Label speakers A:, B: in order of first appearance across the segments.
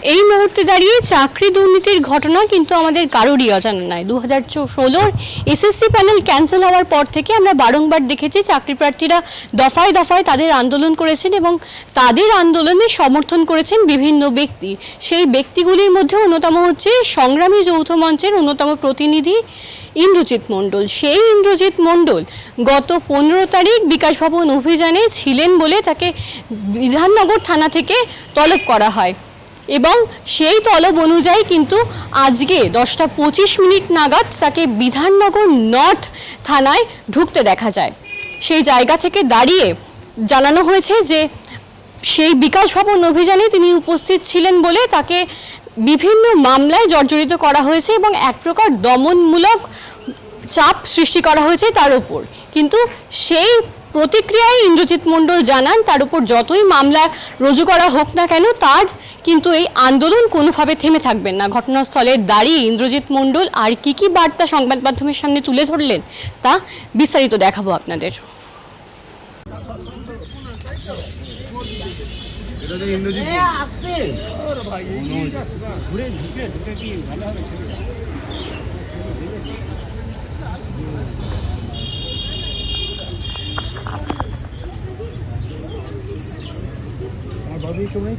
A: এই মুহূর্তে দাঁড়িয়ে চাকরি দুর্নীতির ঘটনা কিন্তু আমাদের কারোরই অজানা নয়। 2016 এসএসসি প্যানেল ক্যান্সেল হওয়ার পর থেকে আমরা বারংবার দেখেছি চাকরি প্রার্থীরা দফায় দফায় তাদের আন্দোলন করেছেন এবং তাদের আন্দোলনে সমর্থন করেছেন বিভিন্ন ব্যক্তি। সেই ব্যক্তিগুলির মধ্যে অন্যতম হচ্ছে সংগ্রামী যৌথ মঞ্চের অন্যতম প্রতিনিধি ইন্দ্রজিৎ মণ্ডল। সেই ইন্দ্রজিৎ মণ্ডল গত 15 তারিখ বিকাশ ভবন অভিযানে ছিলেন বলে তাকে বিধাননগর থানা থেকে তলব করা হয় এবং সেই তলব অনুযায়ী কিন্তু আজকে 10:25 নাগাদ তাকে বিধাননগর নর্থ থানায় ঢুকতে দেখা যায়। সেই জায়গা থেকে দাঁড়িয়ে জানানো হয়েছে যে সেই বিকাশ ভবন অভিযানে তিনি উপস্থিত ছিলেন বলে তাকে বিভিন্ন মামলায় জর্জরিত করা হয়েছে এবং এক প্রকার দমনমূলক চাপ সৃষ্টি করা হয়েছে তার উপর। কিন্তু সেই প্রতিক্রিয়ায় ইন্দ্রজিৎ মণ্ডল জানান তার উপর যতই মামলা রুজু করা হোক না কেন তার কিন্তু এই আন্দোলন কোনোভাবে থেমে থাকবেন না। ঘটনাস্থলে দাঁড়িয়ে ইন্দ্রজিৎ মণ্ডল আর কি বার্তা সংবাদ মাধ্যমের সামনে তুলে ধরলেন তা বিস্তারিত দেখাবো আপনাদের।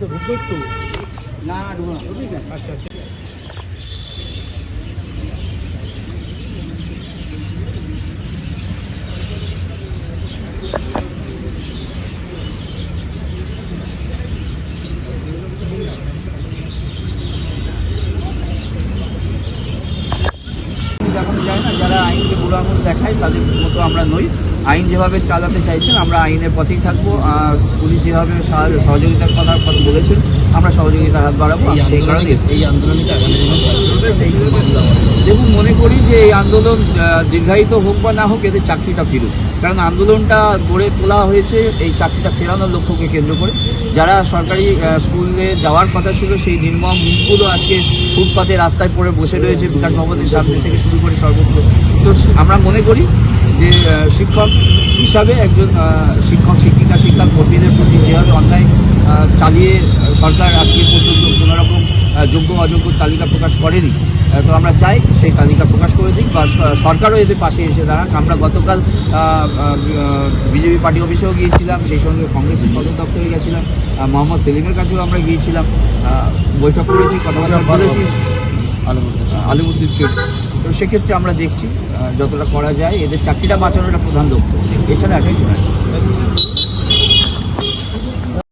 B: তো ঢুকবে একটু না ঢুকো না। আচ্ছা আচ্ছা দেখানো যায় না, যারা আইনকে বুড়ো আঙুল দেখায় তাদের মতো আমরা নই। আইন যেভাবে চালাতে চাইছেন আমরা আইনের পথেই থাকবো। পুলিশ যেভাবে সহযোগিতার কথা বলেছেন আমরা সহযোগিতার হাত বাড়াবো। সেই কারণে এই আন্দোলনটা দেখুন, মনে করি যে এই আন্দোলন দীর্ঘায়িত হোক বা না হোক এদের চাকরিটা ফিরুক, কারণ আন্দোলনটা গড়ে তোলা হয়েছে এই চাকরিটা ফেরানোর লক্ষ্যকে কেন্দ্র করে। যারা সরকারি স্কুলে যাওয়ার কথা ছিল সেই নির্মম মুখগুলো আজকে ফুটপাতে রাস্তায় পড়ে বসে রয়েছে, বিকাশ ভবনের সামনে থেকে শুরু করে সর্বত্র। তো আমরা মনে করি যে শিক্ষক হিসাবে একজন শিক্ষক শিক্ষিকা শিক্ষা কর্মীদের প্রতি যেভাবে অন্যায় চালিয়ে সরকার আজকে পর্যন্ত কোনোরকম যোগ্য অযোগ্য তালিকা প্রকাশ করেনি, তো আমরা চাই সেই তালিকা প্রকাশ করে দিক বা সরকারও এদের পাশে এসে দাঁড়াক। আমরা গতকাল বিজেপি পার্টি অফিসেও গিয়েছিলাম, সেই সঙ্গে কংগ্রেসের সদর দপ্তরে গেছিলাম, মোহাম্মদ সেলিমের কাছেও আমরা গিয়েছিলাম, বৈঠক করেছি, কথাবার্তা বলেছি আলিমুদ্দিন স্ট্রিট। তো সেক্ষেত্রে আমরা দেখছি যতটা করা যায় এদের চাকরিটা বাঁচানোর একটা প্রধান লক্ষ্য, এছাড়া এটাই